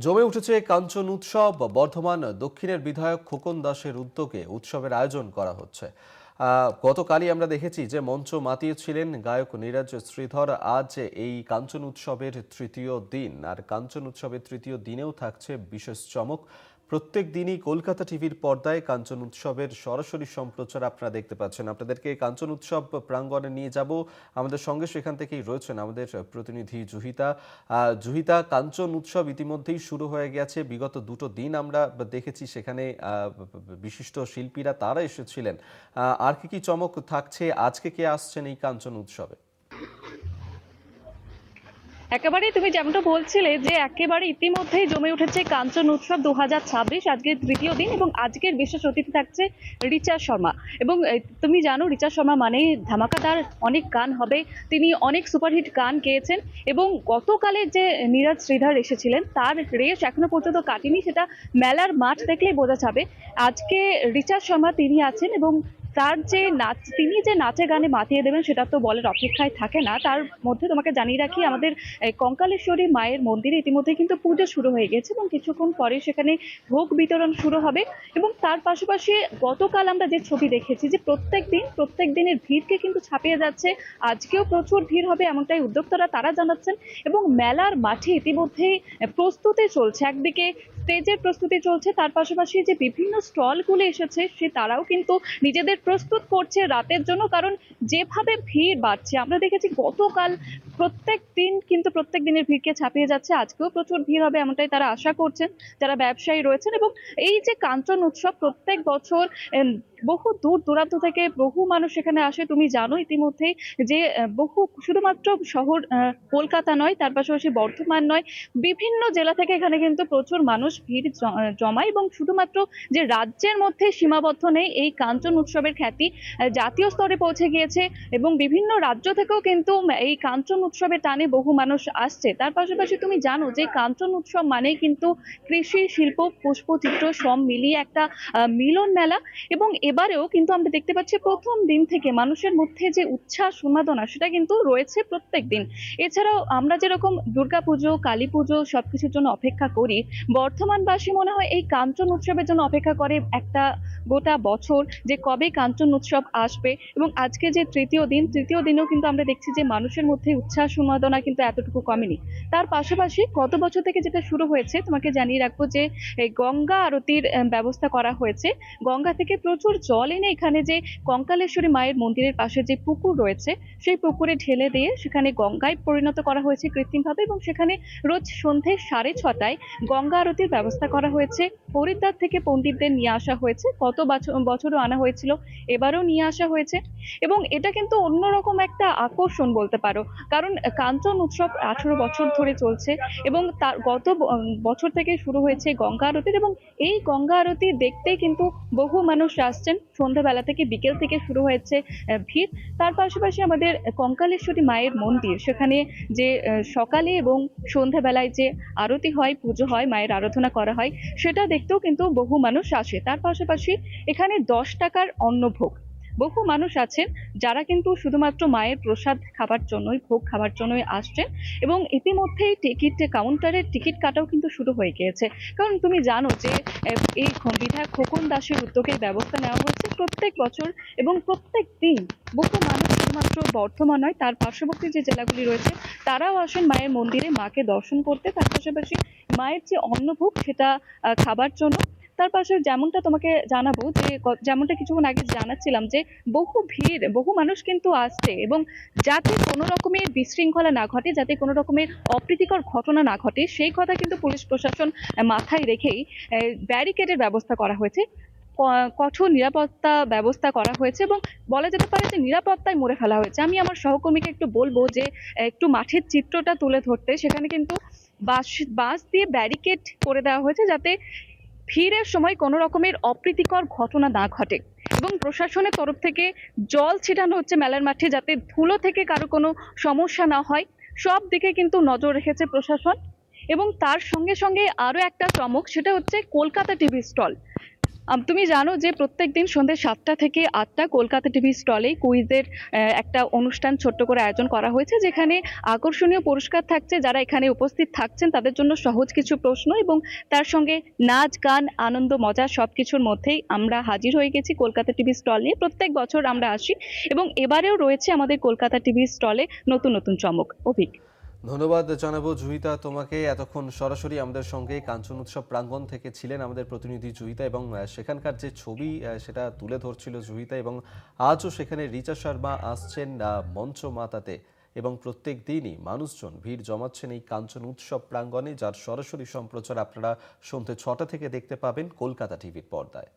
জমে উঠেছে কাঞ্চন উৎসব। বর্ধমান দক্ষিণের বিধায়ক খোকন দাসের উদ্যোগে উৎসবের আয়োজন করা হচ্ছে। গতকালই আমরা দেখেছি যে মঞ্চ মাতিয়েছিলেন গায়ক নীরজ শ্রীধর। আজ এই কাঞ্চন উৎসবের তৃতীয় দিন, আর কাঞ্চন উৎসবের তৃতীয় দিনেও থাকছে বিশেষ চমক। প্রত্যেক দিনই কলকাতা টিভির পর্দায় কাঞ্চন উৎসবের সরাসরি সম্প্রচার আপনারা দেখতে পাচ্ছেন। আপনাদেরকে কাঞ্চন উৎসব প্রাঙ্গণে নিয়ে যাব। আমাদের সঙ্গে সেখান থেকেই রয়েছেন আমাদের প্রতিনিধি জুহিতা। জুহিতা, কাঞ্চন উৎসব ইতিমধ্যেই শুরু হয়ে গেছে। বিগত দুটো দিন আমরা দেখেছি সেখানে বিশিষ্ট শিল্পীরা তারা এসেছিলেন। আর কি কি চমক থাকছে? আজকে কে আসছেন এই কাঞ্চন উৎসবে? একেবারেই তুমি যেমনটা বলছিলে যে একেবারে ইতিমধ্যেই জমে উঠেছে কাঞ্চন উৎসব 2026। আজকের তৃতীয় দিন এবং আজকের বিশেষ অতিথি থাকছে রিচা শর্মা। এবং তুমি জানো রিচা শর্মা মানে ধামাকাদার অনেক গান হবে। তিনি অনেক সুপারহিট গান গেয়েছেন এবং গতকালে যে নীরজ শ্রীধর এসেছিলেন তার রেশ এখনো পর্যন্ত কাটেনি, সেটা মেলার মাঠ দেখলেই বোঝা যাবে। আজকে রিচা শর্মা তিনি আছেন এবং তার যে নাচ, তিনি যে নাচে গানে মাতিয়ে দেবেন সেটা তো বলার অপেক্ষায় থাকে না। তার মধ্যে তোমাকে জানিয়ে রাখি, আমাদের কঙ্কালেশ্বরী মায়ের মন্দিরে ইতিমধ্যে কিন্তু পুজো শুরু হয়ে গেছে এবং কিছুক্ষণ পরে সেখানে ভোগ বিতরণ শুরু হবে। এবং তার পাশাপাশি গতকাল আমরা যে ছবি দেখেছি যে প্রত্যেক দিনের ভিড়কে কিন্তু ছাপিয়ে যাচ্ছে। আজকেও প্রচুর ভিড় হবে এমনটাই উদ্যোক্তারা তারা জানাচ্ছেন। এবং মেলার মাঠে ইতিমধ্যেই প্রস্তুতি চলছে, একদিকে স্টেজের প্রস্তুতি চলছে, তার পাশাপাশি যে বিভিন্ন স্টলগুলো এসেছে সে তারাও কিন্তু নিজেদের প্রস্তুত করছে রাতের জন্য। কারণ যেভাবে ভিড় বাড়ছে আমরা দেখেছি গতকাল, প্রত্যেক দিনের ভিড়কে ছাপিয়ে যাচ্ছে। আজকেও প্রচুর ভিড় হবে এমনটাই তারা আশা করছেন যারা ব্যবসায়ী রয়েছেন। এবং এই যে কাঞ্চন উৎসব প্রত্যেক বছর বহু দূর দূরান্ত থেকে বহু মানুষ এখানে আসে। তুমি জানো ইতিমধ্যেই যে বহু, শুধুমাত্র শহর কলকাতা নয়, তার পাশাপাশি বর্ধমান নয়, বিভিন্ন জেলা থেকে এখানে কিন্তু প্রচুর মানুষ ভিড় জমায়। এবং শুধুমাত্র যে রাজ্যের মধ্যে সীমাবদ্ধ নেই, এই কাঞ্চন উৎসবের খ্যাতি জাতীয় স্তরে পৌঁছে গিয়েছে এবং বিভিন্ন রাজ্য থেকেও কিন্তু এই কাঞ্চন উৎসবের টানে বহু মানুষ আসছে। তার পাশাপাশি তুমি জানো যে কাঞ্চন উৎসব মানেই কিন্তু কৃষি, শিল্প, পুষ্পচিত্র সব মিলিয়ে একটা মিলন মেলা। এবং এবারেও কিন্তু আমরা দেখতে পাচ্ছি প্রথম দিন থেকে মানুষের মধ্যে যে উচ্ছ্বাস উন্মাদনা সেটা কিন্তু রয়েছে প্রত্যেক দিন। এছাড়াও আমরা যেরকম দুর্গাপুজো, কালী পুজো সবকিছুর জন্য অপেক্ষা করি, বর্ধমানবাসী মনে হয় এই কাঞ্চন উৎসবের জন্য অপেক্ষা করে একটা গোটা বছর, যে কবে কাঞ্চন উৎসব আসবে। এবং আজকে যে তৃতীয় দিনেও কিন্তু আমরা দেখছি যে মানুষের মধ্যে উচ্ছ্বাস উন্মাদনা কিন্তু এতটুকু কমেনি। তার পাশাপাশি গত বছর থেকে যেটা শুরু হয়েছে তোমাকে জানিয়ে রাখবো যে এই গঙ্গা আরতির ব্যবস্থা করা হয়েছে। গঙ্গা থেকে প্রচুর জল এনে এখানে যে কঙ্কালেশ্বরী মায়ের মন্দিরের পাশে যে পুকুর রয়েছে সেই পুকুরে ঢেলে দিয়ে সেখানে গঙ্গায় পরিণত করা হয়েছে কৃত্রিমভাবে। এবং সেখানে রোজ সন্ধে 6:30টায় গঙ্গা আরতির ব্যবস্থা করা হয়েছে। হরিদ্বার থেকে পণ্ডিতদের নিয়ে আসা হয়েছে, গত বছরও আনা হয়েছিল, এবারও নিয়ে আসা হয়েছে। এবং এটা কিন্তু অন্যরকম একটা আকর্ষণ বলতে পারো, কারণ কাঞ্চন উৎসব 18 বছর ধরে চলছে এবং তার বছর থেকে শুরু হয়েছে গঙ্গা আরতির। এবং এই গঙ্গা আরতি দেখতেই কিন্তু বহু মানুষ আসছেন, সন্ধ্যাবেলা থেকে বিকেল থেকে শুরু হয়েছে ভিড়। তার পাশাপাশি আমাদের কঙ্কালেশ্বরী মায়ের মন্দির, সেখানে যে সকালে এবং সন্ধ্যাবেলায় যে আরতি হয়, পুজো হয়, মায়ের আরাধনা করা হয়, সেটা দেখতেও কিন্তু বহু মানুষ আসে। তার পাশাপাশি এখানে 10 টাকার অন্নভোগ, বহু মানুষ আছেন যারা কিন্তু শুধুমাত্র মায়ের প্রসাদ খাবার জন্যই, ভোগ খাবার জন্যই আসছেন। এবং ইতিমধ্যেই কাউন্টারের টিকিট কাটাও কিন্তু শুরু হয়ে গিয়েছে। কারণ তুমি জানো যে এই বিধায়ক খোকন দাসের উদ্যোগে ব্যবস্থা নেওয়া হয়েছে প্রত্যেক বছর এবং প্রত্যেক দিন বহু মানুষ শুধুমাত্র বর্ধমান নয়, তার পার্শ্ববর্তী যে জেলাগুলি রয়েছে তারাও আসেন মায়ের মন্দিরে মাকে দর্শন করতে, তার পাশাপাশি মায়ের যে অন্নভোগ সেটা খাবার জন্য। তার পাশে যেমনটা তোমাকে জানাবো যে যেমনটা কিছুক্ষণ আগে জানাচ্ছিলাম যে বহু মানুষ কিন্তু আসছে। এবং যাতে কোনো রকমের বিশৃঙ্খলা না ঘটে, যাতে কোনো রকমের অপ্রীতিকর ঘটনা না ঘটে, সেই কথা কিন্তু পুলিশ প্রশাসন মাথায় রেখেই ব্যারিকেডের ব্যবস্থা করা হয়েছে, কঠোর নিরাপত্তা ব্যবস্থা করা হয়েছে। এবং বলা যেতে পারে যে নিরাপত্তায় মরে ফেলা হয়েছে। আমি আমার সহকর্মীকে একটু বলবো যে একটু মাঠের চিত্রটা তুলে ধরতে। সেখানে কিন্তু বাঁশ বাঁশ দিয়ে ব্যারিকেড করে দেওয়া হয়েছে যাতে ভিড়ের সময় কোনো রকমের অপ্রীতিকর ঘটনা না ঘটে। এবং প্রশাসনের তরফ থেকে জল ছিটানো হচ্ছে মেলার মাঠে যাতে ধুলো থেকে কারো কোনো সমস্যা না হয়। সব দিকে কিন্তু নজর রেখেছে প্রশাসন। এবং তার সঙ্গে সঙ্গে আরো একটা চমক, সেটা হচ্ছে কলকাতা টিভি স্টল। তুমি জানো যে প্রত্যেকদিন সন্ধ্যে 7টা থেকে 8টা কলকাতা টিভি স্টলে কুইজের একটা অনুষ্ঠান ছোট্ট করে আয়োজন করা হয়েছে, যেখানে আকর্ষণীয় পুরস্কার থাকছে। যারা এখানে উপস্থিত থাকছেন তাদের জন্য সহজ কিছু প্রশ্ন এবং তার সঙ্গে নাচ গান আনন্দ মজা সবকিছুর মধ্যেই আমরা হাজির হয়ে গেছি কলকাতা টিভি স্টল নিয়ে। প্রত্যেক বছর আমরা আসি এবং এবারেও রয়েছে আমাদের কলকাতা টিভি স্টলে নতুন নতুন চমক। অভিক। ধন্যবাদ জানাবো জুহিতা তোমাকে। এতক্ষণ সরাসরি আমাদের সঙ্গে কাঞ্চন উৎসব প্রাঙ্গণ থেকে ছিলেন আমাদের প্রতিনিধি জুহিতা, এবং সেখানকার যে ছবি সেটা তুলে ধরছিল জুহিতা। এবং আজও সেখানে রিচা শর্মা আসছেন মঞ্চ মাতাতে, এবং প্রত্যেক দিনই মানুষজন ভিড় জমাচ্ছেন এই কাঞ্চন উৎসব প্রাঙ্গণে, যার সরাসরি সম্প্রচার আপনারা সন্ধ্যে 6টা থেকে দেখতে পাবেন কলকাতা টিভির পর্দায়।